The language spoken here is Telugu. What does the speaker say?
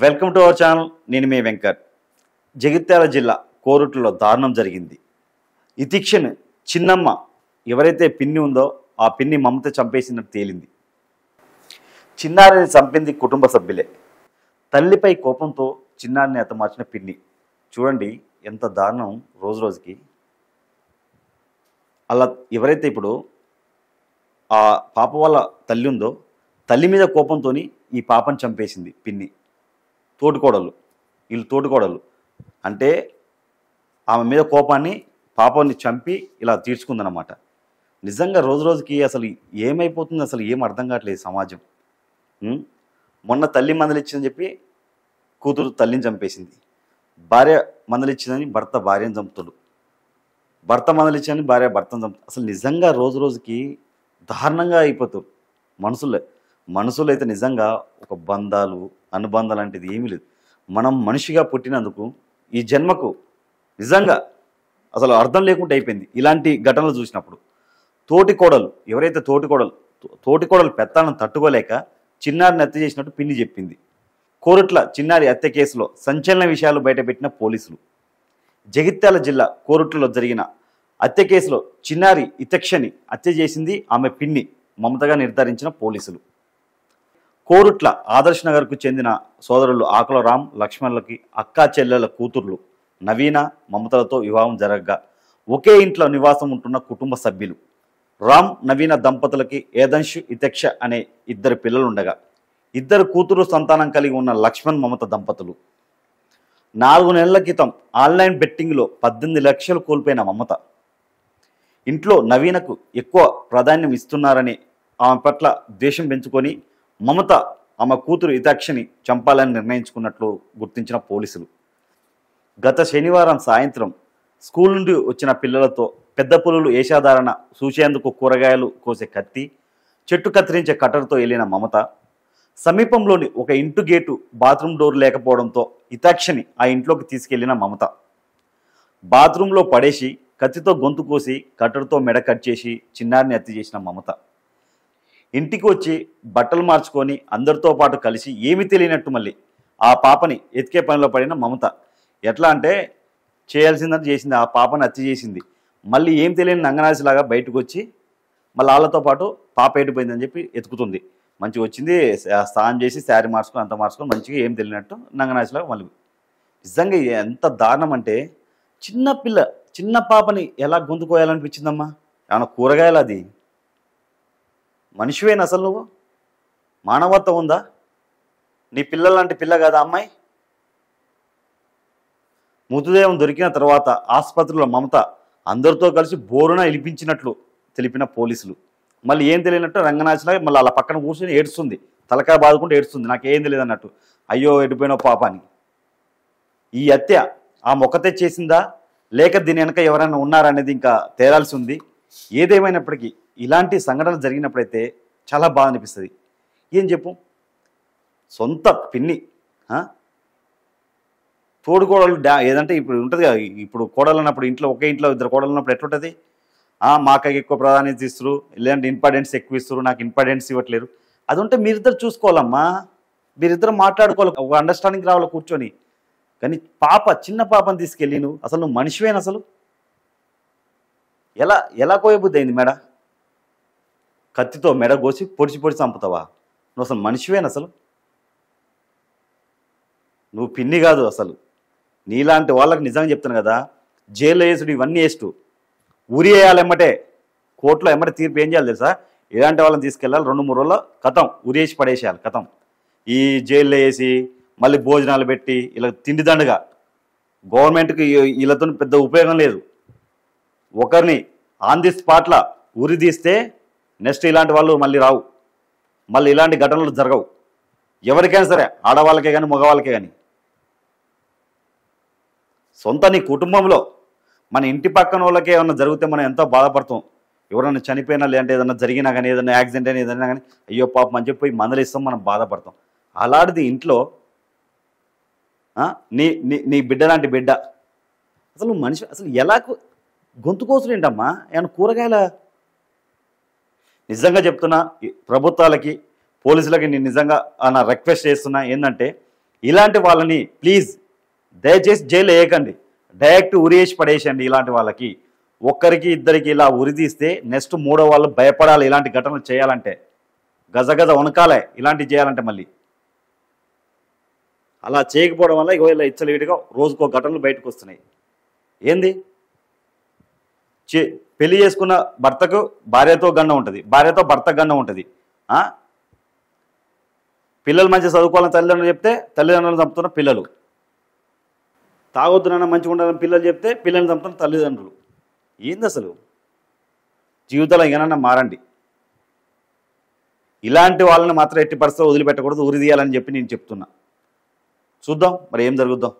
Welcome to our channel. నేను మీ వెంకట్. జగిత్యాల జిల్లా కోరుట్లలో దారుణం జరిగింది. ఇతిక్షన్ చిన్నమ్మ ఎవరైతే పిన్ని ఉందో ఆ పిన్ని మమత చంపేసినట్టు తేలింది. చిన్నారిని చంపింది కుటుంబ సభ్యులే. తల్లిపై కోపంతో చిన్నారిని హతమార్చిన పిన్ని. చూడండి ఎంత దారుణం రోజు రోజుకి. అలా ఎవరైతే ఇప్పుడు ఆ పాప వాళ్ళ తల్లి ఉందో తల్లి మీద కోపంతో ఈ పాపను చంపేసింది పిన్ని. తోటికోడలు, వీళ్ళు తోటికోడలు అంటే ఆమె మీద కోపాన్ని పాపాన్ని చంపి ఇలా తీర్చుకుందనమాట. నిజంగా రోజు రోజుకి అసలు ఏమైపోతుంది, అసలు ఏం అర్థం కావట్లేదు సమాజం. మొన్న తల్లి మందలిచ్చిందని చెప్పి కూతురు తల్లిని చంపేసింది. భార్య మందలిచ్చిందని భర్త భార్యను చంపుతాడు. భర్త మందలిచ్చిందని భార్య భర్తను చంపుతాడు. అసలు నిజంగా రోజు రోజుకి దారుణంగా అయిపోతారు మనుషులు అయితే నిజంగా ఒక బంధాలు అనుబంధాలు లాంటిది ఏమీ లేదు. మనం మనిషిగా పుట్టినందుకు ఈ జన్మకు నిజంగా అసలు అర్థం లేకుండా అయిపోయింది ఇలాంటి ఘటనలు చూసినప్పుడు. తోటికోడలు ఎవరైతే తోటికోడలు పెత్తాలను తట్టుకోలేక చిన్నారిని హత్య చేసినట్టు పిన్ని చెప్పింది. కోరుట్ల చిన్నారి హత్య కేసులో సంచలన విషయాలు బయటపెట్టిన పోలీసులు. జగిత్యాల జిల్లా కోరుట్లలో జరిగిన హత్య కేసులో చిన్నారి ఇతక్షని హత్య చేసింది ఆమె పిన్ని మమతగా నిర్ధారించిన పోలీసులు. కోరుట్ల ఆదర్శ్ నగర్కు చెందిన సోదరులు ఆకుల రామ్ లక్ష్మణులకి అక్కా చెల్లెల కూతుర్లు నవీన మమతలతో వివాహం జరగగా ఒకే ఇంట్లో నివాసం ఉంటున్న కుటుంబ సభ్యులు. రామ్ నవీన దంపతులకి ఏదంశు ఇతక్ష అనే ఇద్దరు పిల్లలు ఉండగా ఇద్దరు కూతురు సంతానం కలిగి ఉన్న లక్ష్మణ్ మమత దంపతులు. 4 నెలల క్రితం ఆన్లైన్ బెట్టింగ్లో 18 లక్షలు కోల్పోయిన మమత ఇంట్లో నవీనకు ఎక్కువ ప్రాధాన్యం ఇస్తున్నారని ఆమె పట్ల ద్వేషం పెంచుకొని మమత ఆమె కూతురు ఇతాక్షని చంపాలని నిర్ణయించుకున్నట్లు గుర్తించిన పోలీసులు. గత శనివారం సాయంత్రం స్కూల్ నుండి వచ్చిన పిల్లలతో పెద్ద పులులు వేషాధారణ చూసేందుకు కూరగాయలు కోసే కత్తి, చెట్టు కత్తిరించే కట్టర్తో వెళ్ళిన మమత సమీపంలోని ఒక ఇంటి గేటు బాత్రూమ్ డోర్ లేకపోవడంతో ఇతాక్షని ఆ ఇంట్లోకి తీసుకెళ్లిన మమత బాత్రూంలో పడేసి కత్తితో గొంతు కోసి కట్టర్తో మెడ కట్ చేసి చిన్నారిని హత్య చేసిన మమత ఇంటికి వచ్చి బట్టలు మార్చుకొని అందరితో పాటు కలిసి ఏమీ తెలియనట్టు మళ్ళీ ఆ పాపని ఎతికే పనిలో పడిన మమత ఎట్లా అంటే చేయాల్సిందని చేసింది. ఆ పాపని హత్య చేసింది. మళ్ళీ ఏం తెలియని నంగనాసిలాగా బయటకు వచ్చి మళ్ళీ వాళ్ళతో పాటు పాప ఎడిపోయిందని చెప్పి ఎతుకుతుంది. మంచిగా వచ్చింది, స్నానం చేసి శారీ మార్చుకొని అంత మార్చుకొని మంచిగా ఏం తెలియనట్టు నంగనాసిలాగా మళ్ళీ. నిజంగా ఎంత దారుణం అంటే చిన్న పాపని ఎలా గొంతుకోయాలనిపించిందమ్మా. ఏమన్నా కూరగాయలు అది? మనిషివేనా అసలు నువ్వు? మానవత్వం ఉందా? నీ పిల్లలాంటి పిల్ల కదా అమ్మాయి? మృతదేహం దొరికిన తర్వాత ఆసుపత్రిలో మమత అందరితో కలిసి బోరున ఇలిపించినట్లు తెలిపిన పోలీసులు. మళ్ళీ ఏం తెలియనట్టు రంగనాచిలాగా మళ్ళీ అలా పక్కన కూర్చొని ఏడుస్తుంది, తలకాయ బాదుకుంటూ ఏడుస్తుంది. నాకేం తెలియదు అన్నట్టు, అయ్యో ఎడిపోయిన పాప అని. ఈ హత్య ఆ మొక్కతే చేసిందా లేక దీని వెనక ఎవరైనా ఉన్నారనేది ఇంకా తేలాల్సి ఉంది. ఏదేమైనప్పటికీ ఇలాంటి సంఘటనలు జరిగినప్పుడైతే చాలా బాధ అనిపిస్తుంది. ఏం చెప్పు, సొంత పిన్ని తోడుకోడలు ఏదంటే ఇప్పుడు ఉంటుంది కదా, ఇప్పుడు కోడలు అన్నప్పుడు ఇంట్లో ఒకే ఇంట్లో ఇద్దరు కోడలు ఉన్నప్పుడు ఎట్లుంటుంది? మా అక్కకి ఎక్కువ ప్రాధాన్యత ఇస్తారు, లేదంటే ఇంపార్టెన్స్ ఎక్కువ ఇస్తారు, నాకు ఇంపార్టెన్స్ ఇవ్వట్లేరు. అది ఉంటే మీరిద్దరు చూసుకోవాలమ్మా, మీరిద్దరు మాట్లాడుకోవాలి, ఒక అండర్స్టాండింగ్ రావాలి కూర్చొని. కానీ చిన్న పాపని తీసుకెళ్ళి నువ్వు మనిషివేనా అసలు? ఎలా కోయబుద్ధి అయింది మెడ? కత్తితో మెడ కోసి పొడిచి చంపుతావా? నువ్వు అసలు మనిషివేనా అసలు? నువ్వు పిన్ని కాదు అసలు. నీలాంటి వాళ్ళకి నిజంగా చెప్తాను కదా, జైల్లో వేసుడు ఇవన్నీ వేస్ట్. ఉరి వేయాలి ఎమ్మటే, కోర్టులో ఎమ్మటే తీర్పు ఏం చేయాలి తెలుసా? ఇలాంటి వాళ్ళని తీసుకెళ్ళాలి, 2-3 రోజుల్లో కథం ఉరేసి పడేసేయాలి కథం. ఈ జైల్లో వేసి మళ్ళీ భోజనాలు పెట్టి ఇలా తిండి దండగా గవర్నమెంట్కి వీళ్ళతో పెద్ద ఉపయోగం లేదు. ఒకరిని ఆన్ ది స్పాట్లా ఉరి తీస్తే నెక్స్ట్ ఇలాంటి వాళ్ళు మళ్ళీ రావు, మళ్ళీ ఇలాంటి ఘటనలు జరగవు ఎవరికైనా సరే, ఆడవాళ్ళకే కానీ మగవాళ్ళకే కానీ. సొంత నీ కుటుంబంలో మన ఇంటి పక్కన వాళ్ళకే ఏమన్నా జరిగితే మనం ఎంతో బాధపడతాం. ఎవరైనా చనిపోయినా లేదంటే ఏదైనా జరిగినా కానీ, ఏదైనా యాక్సిడెంట్ అయినా ఏదైనా కానీ అయ్యో పాపం అని చెప్పి మందలిస్తాం, మనం బాధపడతాం. అలాంటిది ఇంట్లో నీ బిడ్డ లాంటి బిడ్డ అసలు మనిషి అసలు ఎలా గొంతు కోసులేంటమ్మా? ఏమన్నా కూరగాయల? నిజంగా చెప్తున్నా ప్రభుత్వాలకి పోలీసులకి నేను నిజంగా నా రిక్వెస్ట్ చేస్తున్నా ఏంటంటే ఇలాంటి వాళ్ళని ప్లీజ్ దయచేసి జైలు వేయకండి, డైరెక్ట్ ఉరేసి పడేసండి. ఇలాంటి వాళ్ళకి ఒక్కరికి ఇద్దరికి ఇలా ఉరిదీస్తే నెక్స్ట్ మూడో వాళ్ళు భయపడాలి. ఇలాంటి ఘటనలు చేయాలంటే గజగజ వణకాలే ఇలాంటివి చేయాలంటే. మళ్ళీ అలా చేయకపోవడం వల్ల ఇగో ఇలా ఇచ్చలేటుగా రోజుకో ఘటనలు బయటకు వస్తున్నాయి. ఏంది పెళ్లి చేసుకున్న భర్తకు భార్యతో గండం ఉంటుంది, భార్యతో భర్త గండం ఉంటుంది. పిల్లలు మంచిగా చదువుకోవాలని తల్లిదండ్రులు చెప్తే తల్లిదండ్రులను చంపుతున్న పిల్లలు, తాగొద్దునన్నా మంచిగా ఉండాలని పిల్లలు చెప్తే పిల్లల్ని చంపుతున్న తల్లిదండ్రులు. ఏంది అసలు? జీవితంలో ఇంకనన్నా మారండి. ఇలాంటి వాళ్ళని మాత్రం ఎట్టి పరిస్థితుల్లో వదిలిపెట్టకూడదు, ఉరి తీయాలని చెప్పి నేను చెప్తున్నా. చూద్దాం మరి ఏం జరుగుద్దాం.